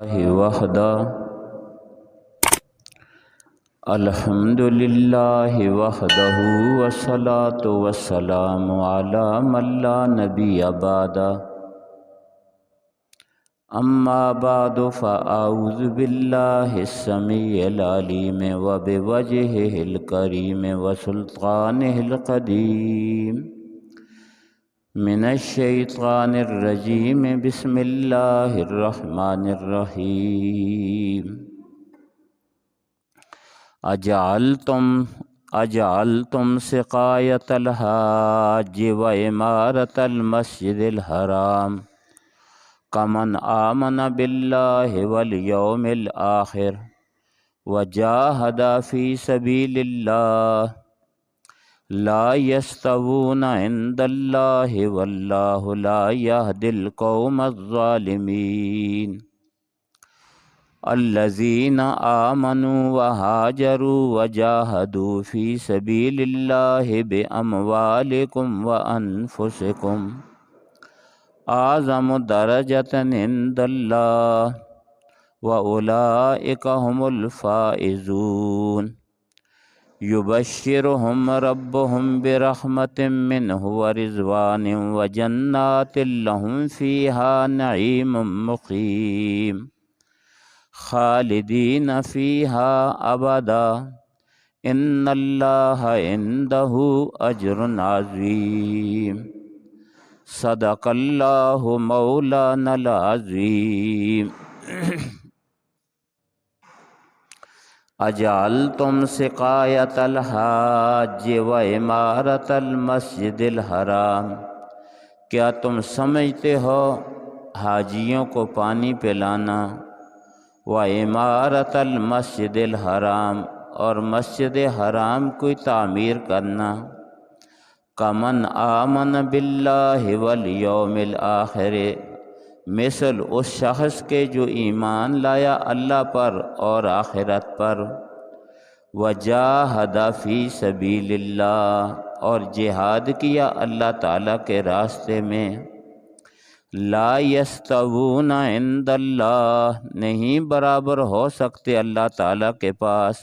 وحدہ الحمد للہ وحدہ والصلاة والسلام علی من لا نبی بعدہ اما بعد فاعوذ باللہ السمیع العلیم وبوجہہ الکریم وسلطانہ القدیم من الشیطان الرجیم بسم اللہ الرحمن الرحیم اجعلتم سقایۃ الحاج و عمارۃ المسجد الحرام کمن آمن باللہ والیوم الآخر وجاہد فی سبیل اللہ لا یستوون عند اللہ واللہ لا یہدی القوم الظالمین الذین آمنوا وہاجروا وجاہدوا فی سبیل اللہ باموالکم وانفسکم اعظم درجۃ عند اللہ واولئک هم الفائزون یبشرہم ربہم برحمت منہ ورضوان وجنات لہم فیہا نعیم مقیم خالدین فیہا ابدا ان اللہ عندہ اجر عظیم صدق اللہ مولانا العظیم اجعلتم سقایۃ الحاج و عمارۃ المسجد الحرام، کیا تم سمجھتے ہو حاجیوں کو پانی پلانا، و عمارۃ المسجد الحرام اور مسجد حرام کو تعمیر کرنا، کمن آمن باللہ والیوم الآخر، مثل اس شخص کے جو ایمان لایا اللہ پر اور آخرت پر، وجاہد فی سبیل اللہ اور جہاد کیا اللہ تعالیٰ کے راستے میں، لا یستوون عند اللہ نہیں برابر ہو سکتے اللہ تعالیٰ کے پاس،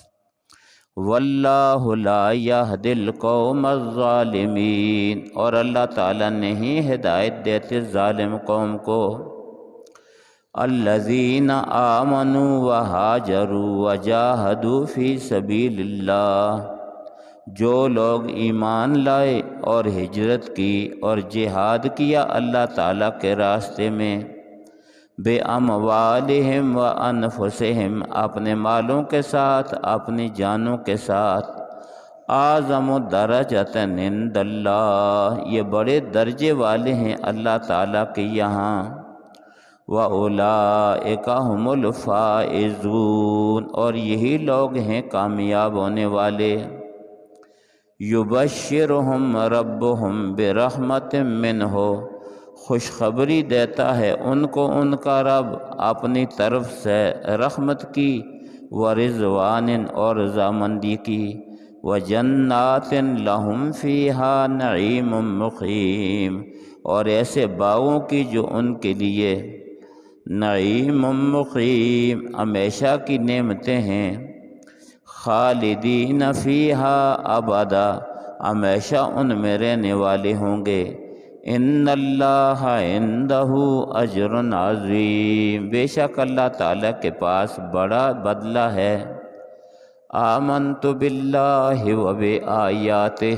واللہ لا یہدی القوم الظالمین اور اللہ تعالیٰ نہیں ہدایت دیتے ظالم قوم کو، الذین آمنوا وہاجروا وجاہدوا فی سبیل اللہ، جو لوگ ایمان لائے اور ہجرت کی اور جہاد کیا اللہ تعالیٰ کے راستے میں، بے اموالہم و انفسہم اپنے مالوں کے ساتھ اپنی جانوں کے ساتھ، اعظم درجۃ عند اللہ یہ بڑے درجے والے ہیں اللہ تعالیٰ کے یہاں، وَأُولَئِكَ هُمُ الْفَائِزُونَ اور یہی لوگ ہیں کامیاب ہونے والے، یبشرہم ربہم برحمت منہ خوشخبری دیتا ہے ان کو ان کا رب اپنی طرف سے رحمت کی، ورضوان اور رضامندی کی، وجنات لہم فیہا نعیم مقیم اور ایسے باغوں کی جو ان کے لیے نعیم مقیم ہمیشہ کی نعمتیں ہیں، خالدین فیہا ابدا ہمیشہ ان میں رہنے والے ہوں گے، ان اللہ عندہ اجر عظیم بے شک اللہ تعالیٰ کے پاس بڑا بدلہ ہے، آمنت باللہ و بآیاتہ۔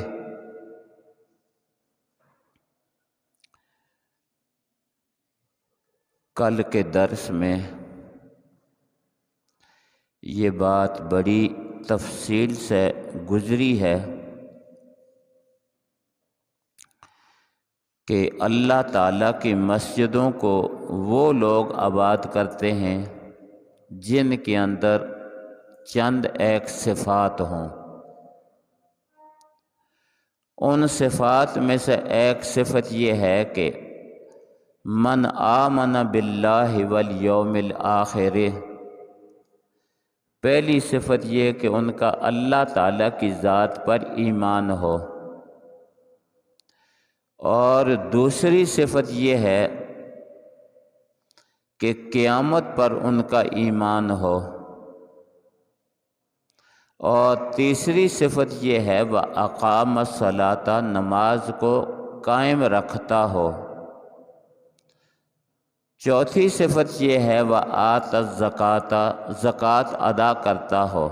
کل کے درس میں یہ بات بڑی تفصیل سے گزری ہے کہ اللہ تعالیٰ کی مسجدوں کو وہ لوگ آباد کرتے ہیں جن کے اندر چند ایک صفات ہوں، ان صفات میں سے ایک صفت یہ ہے کہ من آمن باللہ والیوم الآخر، پہلی صفت یہ کہ ان کا اللہ تعالیٰ کی ذات پر ایمان ہو، اور دوسری صفت یہ ہے کہ قیامت پر ان کا ایمان ہو، اور تیسری صفت یہ ہے وَأَقَامَ الصَّلَاةَ، نماز کو قائم رکھتا ہو، چوتھی صفت یہ ہے وَآتَ الزَّکَاةَ، زکوٰۃ ادا کرتا ہو،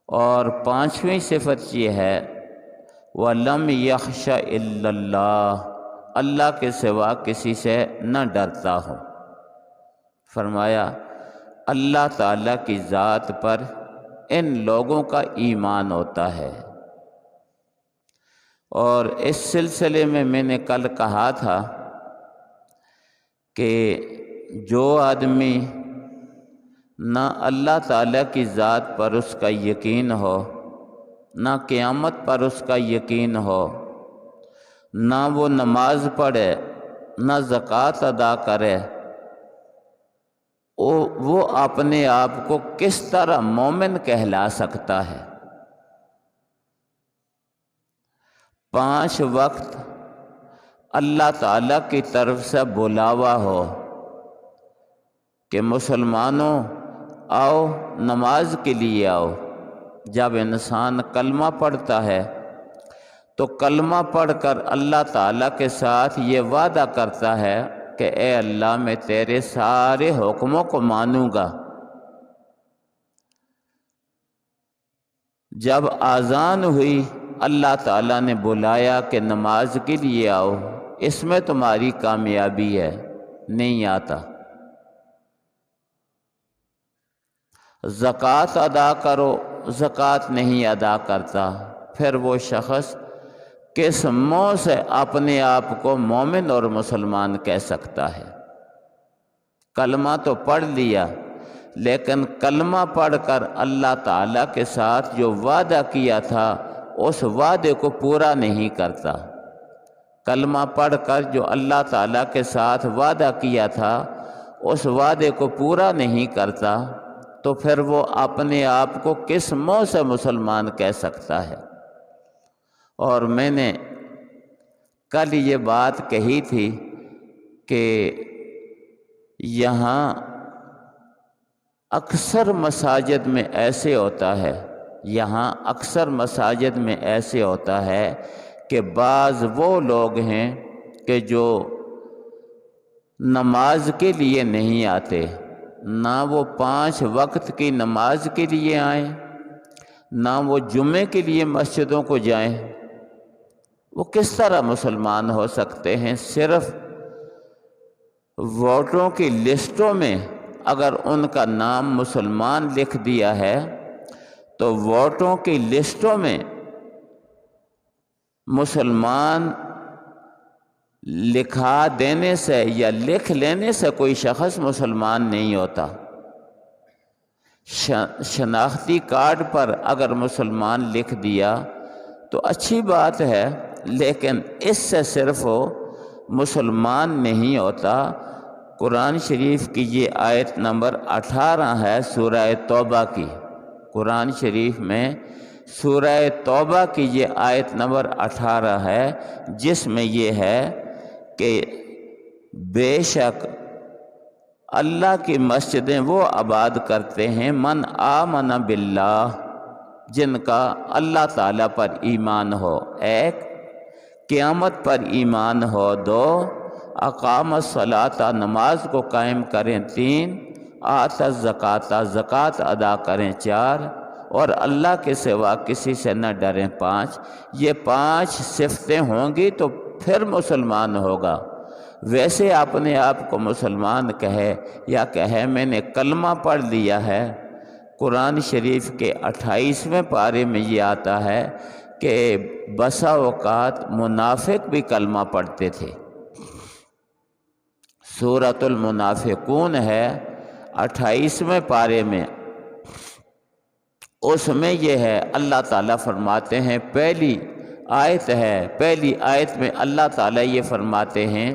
اور پانچویں صفت یہ ہے وَلَمْ يَخْشَ إِلَّا اللَّهَ، اللہ کے سوا کسی سے نہ ڈرتا ہو۔ فرمایا اللہ تعالیٰ کی ذات پر ان لوگوں کا ایمان ہوتا ہے۔ اور اس سلسلے میں نے کل کہا تھا کہ جو آدمی نہ اللہ تعالیٰ کی ذات پر اس کا یقین ہو، نہ قیامت پر اس کا یقین ہو، نہ وہ نماز پڑھے، نہ زکوٰۃ ادا کرے، وہ اپنے آپ کو کس طرح مومن کہلا سکتا ہے؟ 5 وقت اللہ تعالیٰ کی طرف سے بلاوا ہو کہ مسلمانوں آؤ نماز کے لیے آؤ۔ جب انسان کلمہ پڑھتا ہے تو کلمہ پڑھ کر اللہ تعالیٰ کے ساتھ یہ وعدہ کرتا ہے کہ اے اللہ میں تیرے سارے حکموں کو مانوں گا۔ جب اذان ہوئی اللہ تعالیٰ نے بلایا کہ نماز کے لیے آؤ، اس میں تمہاری کامیابی ہے، نہیں آتا۔ زکوٰۃ ادا کرو، زکوٰۃ نہیں ادا کرتا، پھر وہ شخص کس منہ سے اپنے آپ کو مومن اور مسلمان کہہ سکتا ہے؟ کلمہ تو پڑھ لیا، لیکن کلمہ پڑھ کر اللہ تعالیٰ کے ساتھ جو وعدہ کیا تھا اس وعدے کو پورا نہیں کرتا۔ کلمہ پڑھ کر جو اللہ تعالیٰ کے ساتھ وعدہ کیا تھا اس وعدے کو پورا نہیں کرتا، تو پھر وہ اپنے آپ کو کس منہ سے مسلمان کہہ سکتا ہے؟ اور میں نے کل یہ بات کہی تھی کہ یہاں اکثر مساجد میں ایسے ہوتا ہے، یہاں اکثر مساجد میں ایسے ہوتا ہے کہ بعض وہ لوگ ہیں کہ جو نماز کے لیے نہیں آتے، نہ وہ 5 وقت کی نماز کے لیے آئیں، نہ وہ جمعے کے لیے مسجدوں کو جائیں۔ وہ کس طرح مسلمان ہو سکتے ہیں؟ صرف ووٹوں کی لسٹوں میں اگر ان کا نام مسلمان لکھ دیا ہے تو ووٹوں کی لسٹوں میں مسلمان لکھا دینے سے یا لکھ لینے سے کوئی شخص مسلمان نہیں ہوتا۔ شناختی کارڈ پر اگر مسلمان لکھ دیا تو اچھی بات ہے، لیکن اس سے صرف وہ مسلمان نہیں ہوتا۔ قرآن شریف کی یہ آیت نمبر 18 ہے سورہ توبہ کی۔ قرآن شریف میں سورہ توبہ کی یہ آیت نمبر 18 ہے، جس میں یہ ہے کہ بے شک اللہ کی مسجدیں وہ آباد کرتے ہیں من آمن باللہ، جن کا اللہ تعالیٰ پر ایمان ہو، 1 قیامت پر ایمان ہو، 2 اقام الصلاۃ، نماز کو قائم کریں، 3 آت الزکاۃ، زکوٰۃ ادا کریں، 4 اور اللہ کے سوا کسی سے نہ ڈریں، 5۔ یہ 5 صفتیں ہوں گی تو پھر مسلمان ہوگا۔ ویسے اپنے آپ کو مسلمان کہے یا کہے میں نے کلمہ پڑھ لیا ہے، قرآن شریف کے 28ویں پارے میں یہ آتا ہے کہ بسا اوقات منافق بھی کلمہ پڑھتے تھے۔ سورۃ المنافقون ہے 28ویں پارے میں، اس میں یہ ہے اللہ تعالیٰ فرماتے ہیں، پہلی آیت ہے، پہلی آیت میں اللہ تعالیٰ یہ فرماتے ہیں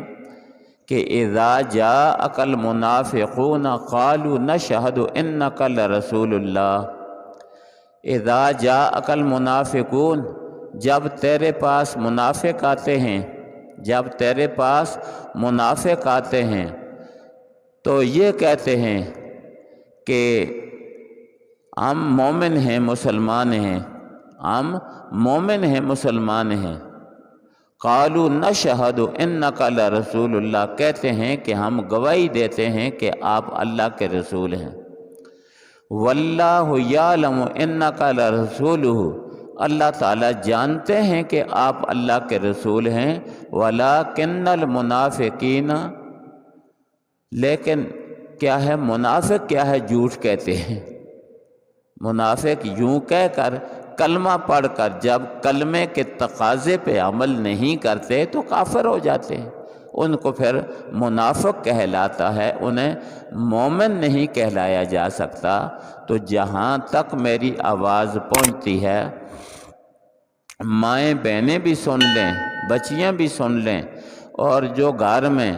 کہ اذا جاءک المنافقون قالوا نشہد انک لرسول اللہ۔ اذا جاءک المنافقون، جب تیرے پاس منافق آتے ہیں، جب تیرے پاس منافق آتے ہیں، تو یہ کہتے ہیں کہ ہم مومن ہیں، مسلمان ہیں، ہم مومن ہیں، مسلمان ہیں۔ قالوا نشہد انک لرسول اللہ، کہتے ہیں کہ ہم گواہی دیتے ہیں کہ آپ اللہ کے رسول ہیں۔ واللہ یعلم انک لرسولہ، اللہ تعالیٰ جانتے ہیں کہ آپ اللہ کے رسول ہیں۔ ولکن المنافقین، لیکن کیا ہے منافق، کیا ہے جھوٹ کہتے ہیں۔ منافق یوں کہہ کر، کلمہ پڑھ کر جب کلمے کے تقاضے پہ عمل نہیں کرتے تو کافر ہو جاتے ہیں، ان کو پھر منافق کہلاتا ہے، انہیں مومن نہیں کہلایا جا سکتا۔ تو جہاں تک میری آواز پہنچتی ہے، مائیں بہنیں بھی سن لیں، بچیاں بھی سن لیں، اور جو گھر میں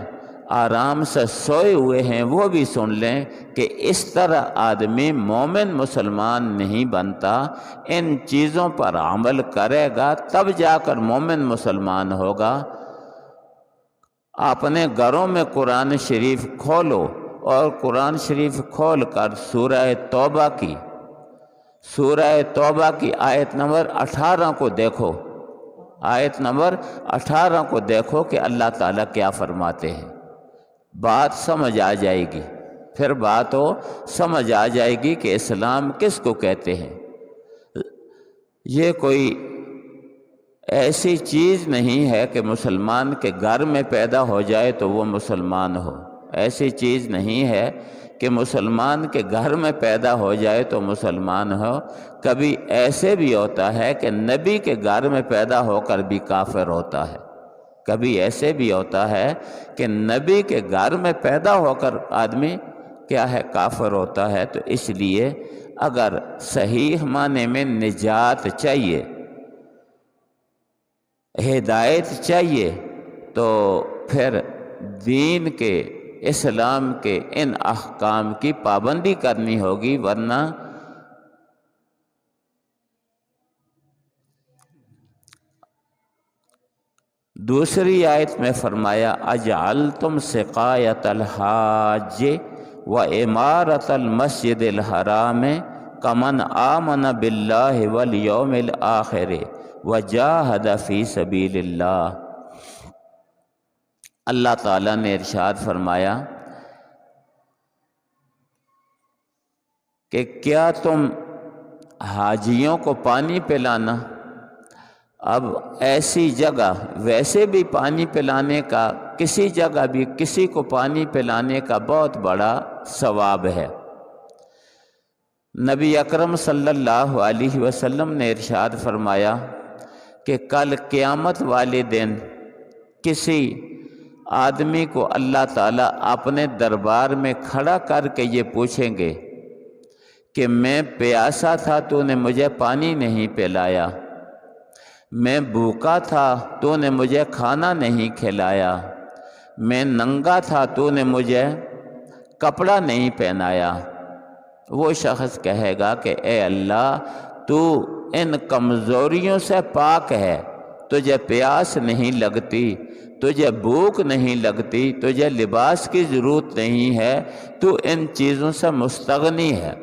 آرام سے سوئے ہوئے ہیں وہ بھی سن لیں کہ اس طرح آدمی مومن مسلمان نہیں بنتا، ان چیزوں پر عمل کرے گا تب جا کر مومن مسلمان ہوگا۔ اپنے گھروں میں قرآن شریف کھولو اور قرآن شریف کھول کر سورہ توبہ کی آیت نمبر 18 کو دیکھو، آیت نمبر 18 کو دیکھو کہ اللہ تعالیٰ کیا فرماتے ہیں، بات سمجھ آ جائے گی، پھر بات ہو سمجھ آ جائے گی کہ اسلام کس کو کہتے ہیں۔ یہ کوئی ایسی چیز نہیں ہے کہ مسلمان کے گھر میں پیدا ہو جائے تو وہ مسلمان ہو، ایسی چیز نہیں ہے کہ مسلمان کے گھر میں پیدا ہو جائے تو مسلمان ہو۔ کبھی ایسے بھی ہوتا ہے کہ نبی کے گھر میں پیدا ہو کر بھی کافر ہوتا ہے، کبھی ایسے بھی ہوتا ہے کہ نبی کے گھر میں پیدا ہو کر آدمی کیا ہے کافر ہوتا ہے۔ تو اس لیے اگر صحیح معنی میں نجات چاہیے، ہدایت چاہیے، تو پھر دین کے، اسلام کے ان احکام کی پابندی کرنی ہوگی، ورنہ دوسری آیت میں فرمایا اجعلتم سقایۃ الحاج و عمارۃ المسجد الحرام کمن آمن باللہ والیوم الآخر وجاہد فی سبیل اللہ۔ اللہ تعالیٰ نے ارشاد فرمایا کہ کیا تم حاجیوں کو پانی پلانا، اب ایسی جگہ ویسے بھی پانی پلانے کا، کسی جگہ بھی کسی کو پانی پلانے کا بہت بڑا ثواب ہے۔ نبی اکرم صلی اللہ علیہ وسلم نے ارشاد فرمایا کہ کل قیامت والے دن کسی آدمی کو اللہ تعالیٰ اپنے دربار میں کھڑا کر کے یہ پوچھیں گے کہ میں پیاسا تھا تو نے مجھے پانی نہیں پلایا، میں بھوکا تھا تو نے مجھے کھانا نہیں کھلایا، میں ننگا تھا تو نے مجھے کپڑا نہیں پہنایا۔ وہ شخص کہے گا کہ اے اللہ، تو ان کمزوریوں سے پاک ہے، تجھے پیاس نہیں لگتی، تجھے بھوک نہیں لگتی، تجھے لباس کی ضرورت نہیں ہے، تو ان چیزوں سے مستغنی ہے۔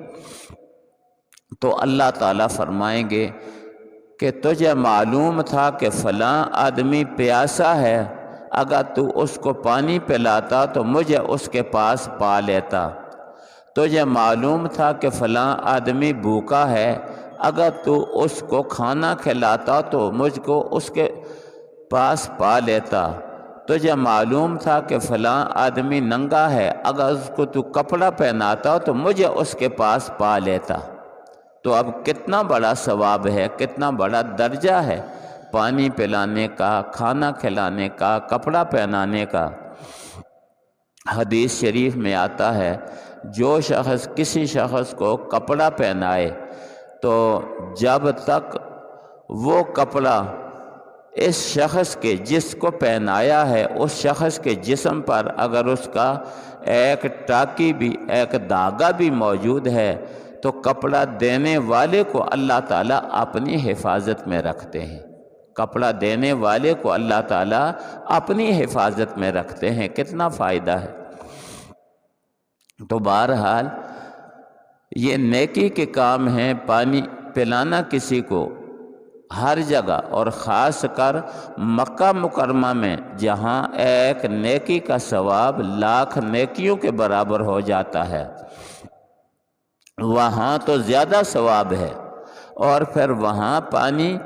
تو اللہ تعالیٰ فرمائیں گے کہ تجھے معلوم تھا کہ فلاں آدمی پیاسا ہے، اگر تو اس کو پانی پلاتا تو مجھے اس کے پاس پا لیتا۔ تجھے معلوم تھا کہ فلاں آدمی بھوکا ہے، اگر تو اس کو کھانا کھلاتا تو مجھ کو اس کے پاس پا لیتا۔ تجھے معلوم تھا کہ فلاں آدمی ننگا ہے، اگر اس کو تو کپڑا پہناتا تو مجھے اس کے پاس پا لیتا۔ تو اب کتنا بڑا ثواب ہے، کتنا بڑا درجہ ہے پانی پلانے کا، کھانا کھلانے کا، کپڑا پہنانے کا۔ حدیث شریف میں آتا ہے جو شخص کسی شخص کو کپڑا پہنائے تو جب تک وہ کپڑا اس شخص کے جس کو پہنایا ہے اس شخص کے جسم پر اگر اس کا ایک ٹاکی بھی، ایک دھاگا بھی موجود ہے تو کپڑا دینے والے کو اللہ تعالیٰ اپنی حفاظت میں رکھتے ہیں، کپڑا دینے والے کو اللہ تعالیٰ اپنی حفاظت میں رکھتے ہیں۔ کتنا فائدہ ہے۔ تو بہرحال یہ نیکی کے کام ہیں، پانی پلانا کسی کو ہر جگہ، اور خاص کر مکہ مکرمہ میں جہاں ایک نیکی کا ثواب لاکھ نیکیوں کے برابر ہو جاتا ہے، وہاں تو زیادہ ثواب ہے۔ اور پھر وہاں پانی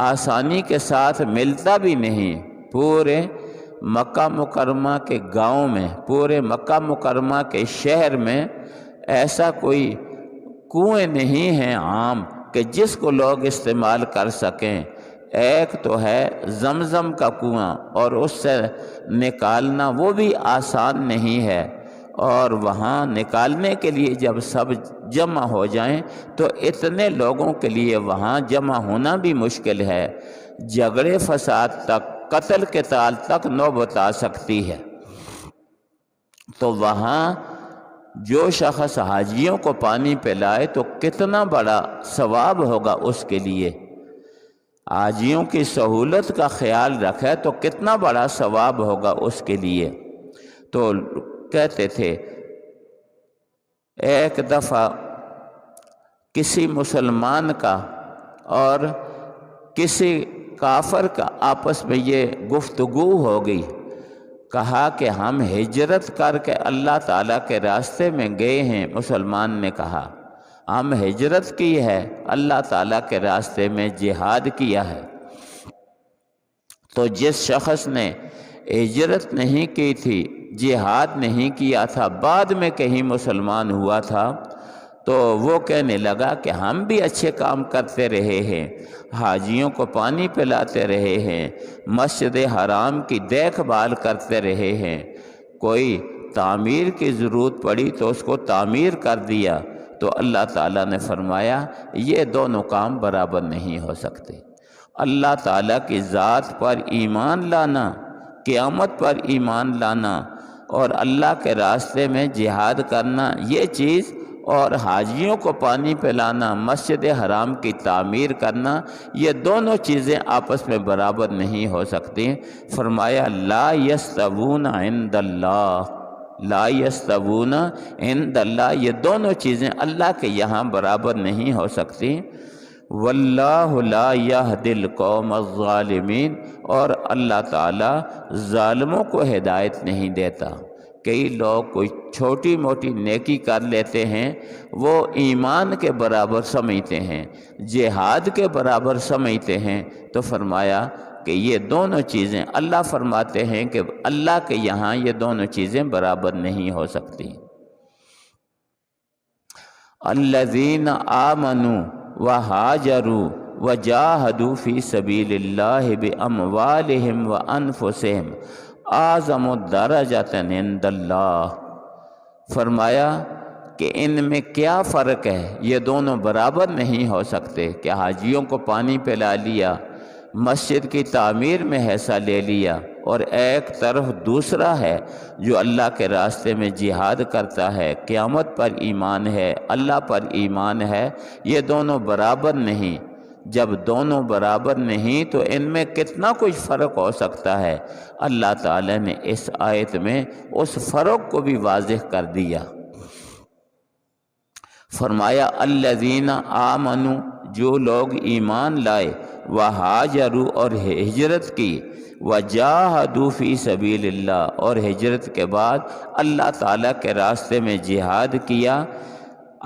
آسانی کے ساتھ ملتا بھی نہیں۔ پورے مکہ مکرمہ کے گاؤں میں، پورے مکہ مکرمہ کے شہر میں ایسا کوئی کنویں نہیں ہیں عام کہ جس کو لوگ استعمال کر سکیں۔ ایک تو ہے زمزم کا کنواں، اور اس سے نکالنا وہ بھی آسان نہیں ہے، اور وہاں نکالنے کے لیے جب سب جمع ہو جائیں تو اتنے لوگوں کے لیے وہاں جمع ہونا بھی مشکل ہے، جھگڑے فساد تک، قتل قتال تک نوبت آ سکتی ہے۔ تو وہاں جو شخص حاجیوں کو پانی پلائے تو کتنا بڑا ثواب ہوگا اس کے لیے، حاجیوں کی سہولت کا خیال رکھے تو کتنا بڑا ثواب ہوگا اس کے لیے۔ تو کہتے تھے ایک دفعہ کسی مسلمان کا اور کسی کافر کا آپس میں یہ گفتگو ہو گئی، کہا کہ ہم ہجرت کر کے اللہ تعالیٰ کے راستے میں گئے ہیں۔ مسلمان نے کہا ہم ہجرت کی ہے، اللہ تعالیٰ کے راستے میں جہاد کیا ہے۔ تو جس شخص نے ہجرت نہیں کی تھی، جہاد نہیں کیا تھا، بعد میں کہیں مسلمان ہوا تھا، تو وہ کہنے لگا کہ ہم بھی اچھے کام کرتے رہے ہیں، حاجیوں کو پانی پلاتے رہے ہیں، مسجد حرام کی دیکھ بھال کرتے رہے ہیں، کوئی تعمیر کی ضرورت پڑی تو اس کو تعمیر کر دیا۔ تو اللہ تعالیٰ نے فرمایا یہ دونوں کام برابر نہیں ہو سکتے۔ اللہ تعالیٰ کی ذات پر ایمان لانا، قیامت پر ایمان لانا، اور اللہ کے راستے میں جہاد کرنا، یہ چیز، اور حاجیوں کو پانی پلانا، مسجد حرام کی تعمیر کرنا، یہ دونوں چیزیں آپس میں برابر نہیں ہو سکتی۔ فرمایا لا یستوون عند اللہ، لا یستوون عند اللہ، یہ دونوں چیزیں اللہ کے یہاں برابر نہیں ہو سکتی۔ واللہ لا یہدی القوم الظالمین، اور اللہ تعالیٰ ظالموں کو ہدایت نہیں دیتا۔ کئی لوگ کوئی چھوٹی موٹی نیکی کر لیتے ہیں، وہ ایمان کے برابر سمجھتے ہیں، جہاد کے برابر سمجھتے ہیں۔ تو فرمایا کہ یہ دونوں چیزیں، اللہ فرماتے ہیں کہ اللہ کے یہاں یہ دونوں چیزیں برابر نہیں ہو سکتی۔ الذین آمنوا وہاجروا وجاہدوا فی سبیل اللہ باموالہم وانفسہم اعظم درجۃ عند اللہ۔ فرمایا کہ ان میں کیا فرق ہے، یہ دونوں برابر نہیں ہو سکتے کہ حاجیوں کو پانی پلا لیا، مسجد کی تعمیر میں حصہ لے لیا، اور ایک طرف دوسرا ہے جو اللہ کے راستے میں جہاد کرتا ہے، قیامت پر ایمان ہے، اللہ پر ایمان ہے، یہ دونوں برابر نہیں۔ جب دونوں برابر نہیں تو ان میں کتنا کچھ فرق ہو سکتا ہے۔ اللہ تعالیٰ نے اس آیت میں اس فرق کو بھی واضح کر دیا۔ فرمایا الذین آمنوا، جو لوگ ایمان لائے، وہاجروا، اور ہجرت کی، وجاہدوا فی سبیل اللہ، اور ہجرت کے بعد اللہ تعالیٰ کے راستے میں جہاد کیا،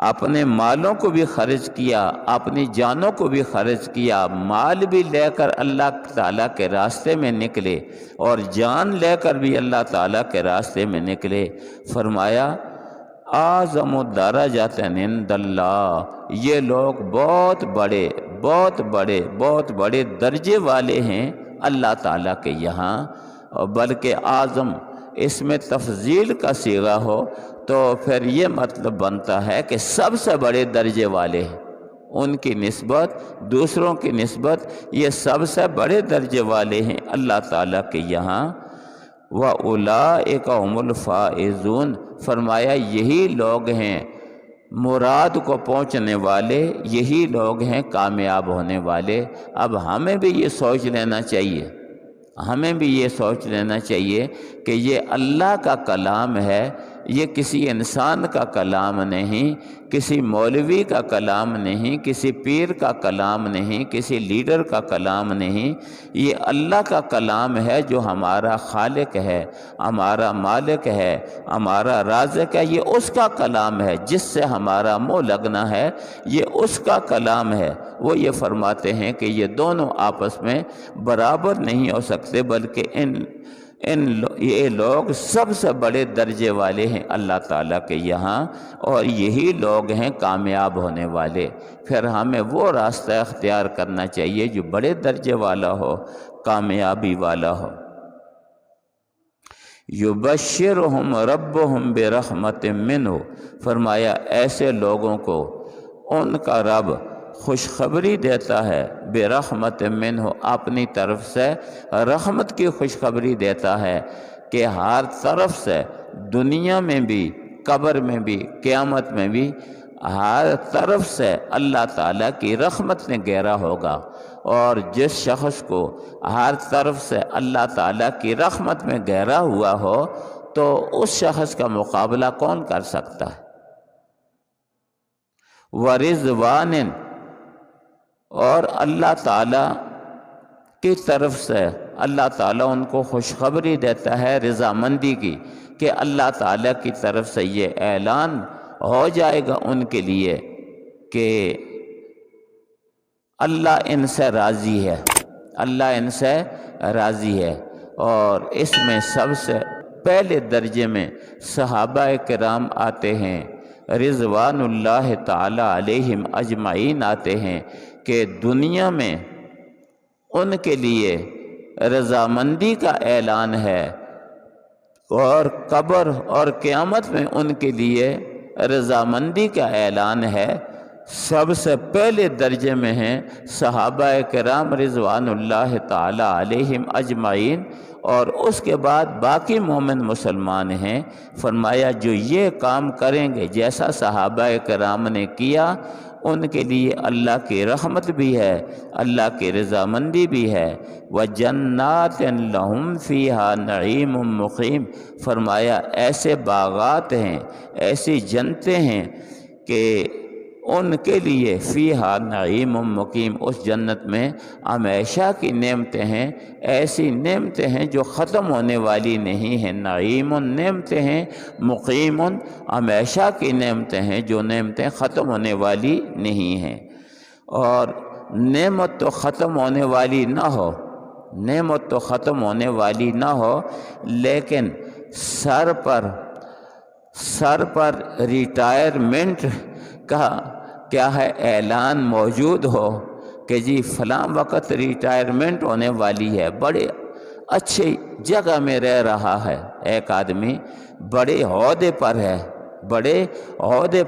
اپنے مالوں کو بھی خرچ کیا، اپنی جانوں کو بھی خرچ کیا، مال بھی لے کر اللہ تعالیٰ کے راستے میں نکلے اور جان لے کر بھی اللہ تعالیٰ کے راستے میں نکلے۔ فرمایا اعظم درجۃ عند اللہ، یہ لوگ بہت بڑے درجے والے ہیں اللہ تعالیٰ کے یہاں، بلکہ اعظم اس میں تفضیل کا صیغہ ہو تو پھر یہ مطلب بنتا ہے کہ سب سے بڑے درجے والے ہیں، ان کی نسبت، دوسروں کی نسبت، یہ سب سے بڑے درجے والے ہیں اللہ تعالیٰ کے یہاں۔ وَأُولَئِكَ هُمُ الْفَائِزُونَ، فرمایا یہی لوگ ہیں مراد کو پہنچنے والے، یہی لوگ ہیں کامیاب ہونے والے۔ اب ہمیں بھی یہ سوچ لینا چاہیے، ہمیں بھی یہ سوچ لینا چاہیے کہ یہ اللہ کا کلام ہے، یہ کسی انسان کا کلام نہیں، کسی مولوی کا کلام نہیں، کسی پیر کا کلام نہیں، کسی لیڈر کا کلام نہیں، یہ اللہ کا کلام ہے جو ہمارا خالق ہے، ہمارا مالک ہے، ہمارا رازق ہے۔ یہ اس کا کلام ہے جس سے ہمارا منہ لگنا ہے، یہ اس کا کلام ہے۔ وہ یہ فرماتے ہیں کہ یہ دونوں آپس میں برابر نہیں ہو سکتے، بلکہ یہ لوگ سب سے بڑے درجے والے ہیں اللہ تعالیٰ کے یہاں، اور یہی لوگ ہیں کامیاب ہونے والے۔ پھر ہمیں وہ راستہ اختیار کرنا چاہیے جو بڑے درجے والا ہو، کامیابی والا ہو۔ یبشرہم ربہم برحمت منہ، فرمایا ایسے لوگوں کو ان کا رب خوشخبری دیتا ہے، برحمت منہ، اپنی طرف سے رحمت کی خوشخبری دیتا ہے کہ ہر طرف سے، دنیا میں بھی، قبر میں بھی، قیامت میں بھی، ہر طرف سے اللہ تعالیٰ کی رحمت نے گھیرا ہوگا۔ اور جس شخص کو ہر طرف سے اللہ تعالیٰ کی رحمت میں گھیرا ہوا ہو تو اس شخص کا مقابلہ کون کر سکتا ہے؟ وَرِضْوَانٍ، اور اللہ تعالیٰ کی طرف سے اللہ تعالیٰ ان کو خوشخبری دیتا ہے رضامندی کی، کہ اللہ تعالیٰ کی طرف سے یہ اعلان ہو جائے گا ان کے لیے کہ اللہ ان سے راضی ہے، اللہ ان سے راضی ہے۔ اور اس میں سب سے پہلے درجے میں صحابہ کرام آتے ہیں، رضوان اللہ تعالی علیہم اجمعین آتے ہیں، کہ دنیا میں ان کے لیے رضامندی کا اعلان ہے، اور قبر اور قیامت میں ان کے لیے رضامندی کا اعلان ہے۔ سب سے پہلے درجے میں ہیں صحابہ کرام رضوان اللہ تعالی علیہم اجمعین، اور اس کے بعد باقی مومن مسلمان ہیں۔ فرمایا جو یہ کام کریں گے جیسا صحابہ کرام نے کیا، ان کے لیے اللہ کی رحمت بھی ہے، اللہ کی رضامندی بھی ہے۔ وَجَنَّاتٍ لَهُمْ فِيهَا نَعِيمٌ مُقِيمٌ، فرمایا ایسے باغات ہیں، ایسی جنتیں ہیں کہ ان کے لیے فیہا نعیم مقیم، اس جنت میں ہمیشہ کی نعمتیں ہیں، ایسی نعمتیں ہیں جو ختم ہونے والی نہیں ہیں۔ نعیم نعمتیں ہیں، مقیم ہمیشہ کی نعمتیں ہیں، جو نعمتیں ختم ہونے والی نہیں ہیں۔ اور نعمت تو ختم ہونے والی نہ ہو، نعمت تو ختم ہونے والی نہ ہو، لیکن سر پر ریٹائرمنٹ کا کیا ہے اعلان موجود ہو کہ جی فلاں وقت ریٹائرمنٹ ہونے والی ہے، بڑے اچھی جگہ میں رہ رہا ہے ایک آدمی، بڑے عہدے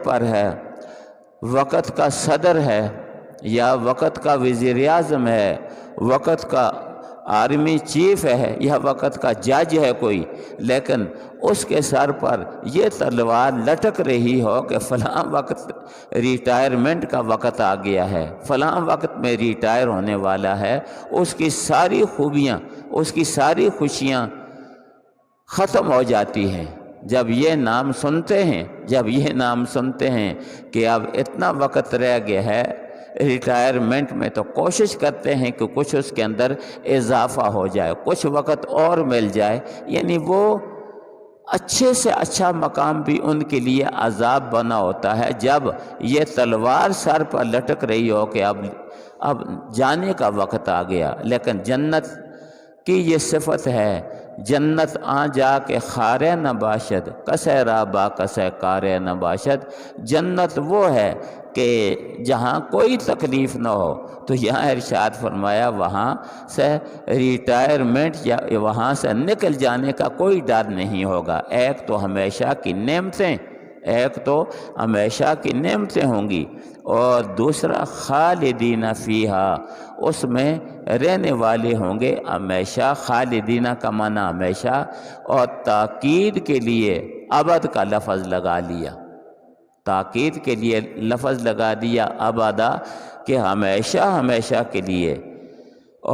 پر ہے، وقت کا صدر ہے یا وقت کا وزیر اعظم ہے، وقت کا آرمی چیف ہے یا وقت کا جج ہے کوئی، لیکن اس کے سر پر یہ تلوار لٹک رہی ہو کہ فلاں وقت ریٹائرمنٹ کا وقت آ گیا ہے، فلاں وقت میں ریٹائر ہونے والا ہے، اس کی ساری خوبیاں، اس کی ساری خوشیاں ختم ہو جاتی ہیں جب یہ نام سنتے ہیں کہ اب اتنا وقت رہ گیا ہے ریٹائرمنٹ میں، تو کوشش کرتے ہیں کہ کچھ اس کے اندر اضافہ ہو جائے، کچھ وقت اور مل جائے، یعنی وہ اچھے سے اچھا مقام بھی ان کے لیے عذاب بنا ہوتا ہے جب یہ تلوار سر پر لٹک رہی ہو کہ اب جانے کا وقت آ گیا۔ لیکن جنت کی یہ صفت ہے، جنت آ جا کے خارے نہ باشد، کسے را با کسے کارے نہ باشد، جنت وہ ہے کہ جہاں کوئی تکلیف نہ ہو۔ تو یہاں ارشاد فرمایا وہاں سے ریٹائرمنٹ یا وہاں سے نکل جانے کا کوئی ڈر نہیں ہوگا۔ ایک تو ہمیشہ کی نعمتیں ہوں گی، اور دوسرا خالدین فیہا، اس میں رہنے والے ہوں گے ہمیشہ۔ خالدین کا معنی ہمیشہ، اور تاکید کے لیے ابد کا لفظ لگا لیا، تاکید کے لیے لفظ لگا دیا ابدا، کہ ہمیشہ کے لیے۔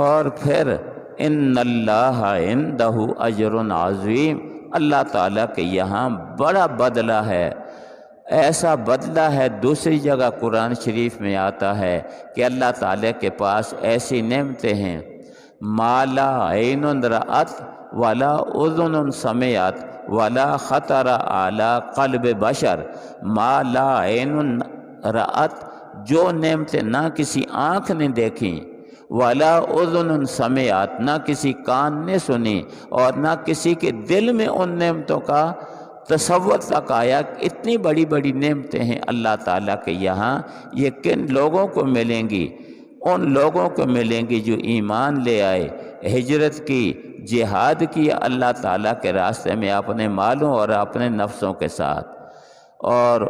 اور پھر ان اللہ عندہ اجر عظیم، اللہ تعالیٰ کے یہاں بڑا بدلہ ہے، ایسا بدلہ ہے۔ دوسری جگہ قرآن شریف میں آتا ہے کہ اللہ تعالیٰ کے پاس ایسی نعمتیں ہیں، ما لا عین رأت ولا اذن سمعت ولا خطر علی قلب بشر۔ ما لا عین رأت، جو نعمتیں نہ کسی آنکھ نے دیکھیں، ولا اذن سمعت، نہ کسی کان نے سنی، اور نہ کسی کے دل میں ان نعمتوں کا تصور تک آیا۔ اتنی بڑی بڑی نعمتیں ہیں اللہ تعالیٰ کے یہاں، یہ کن لوگوں کو ملیں گی؟ ان لوگوں کو ملیں گی جو ایمان لے آئے، ہجرت کی، جہاد کی اللہ تعالیٰ کے راستے میں اپنے مالوں اور اپنے نفسوں کے ساتھ، اور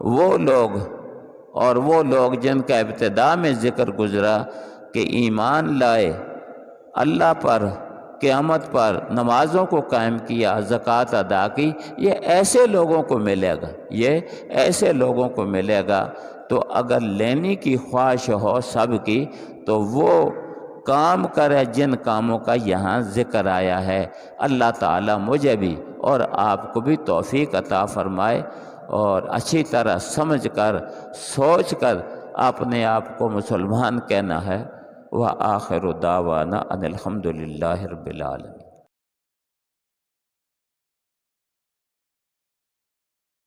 وہ لوگ جن کا ابتدا میں ذکر گزرا کہ ایمان لائے اللہ پر، قیامت پر، نمازوں کو قائم کیا، زکوٰۃ ادا کی، یہ ایسے لوگوں کو ملے گا، یہ ایسے لوگوں کو ملے گا۔ تو اگر لینے کی خواہش ہو سب کی تو وہ کام کرے جن کاموں کا یہاں ذکر آیا ہے۔ اللہ تعالیٰ مجھے بھی اور آپ کو بھی توفیق عطا فرمائے، اور اچھی طرح سمجھ کر، سوچ کر اپنے آپ کو مسلمان کہنا ہے۔ وآخر دعوانا ان الحمد للہ رب العالمین۔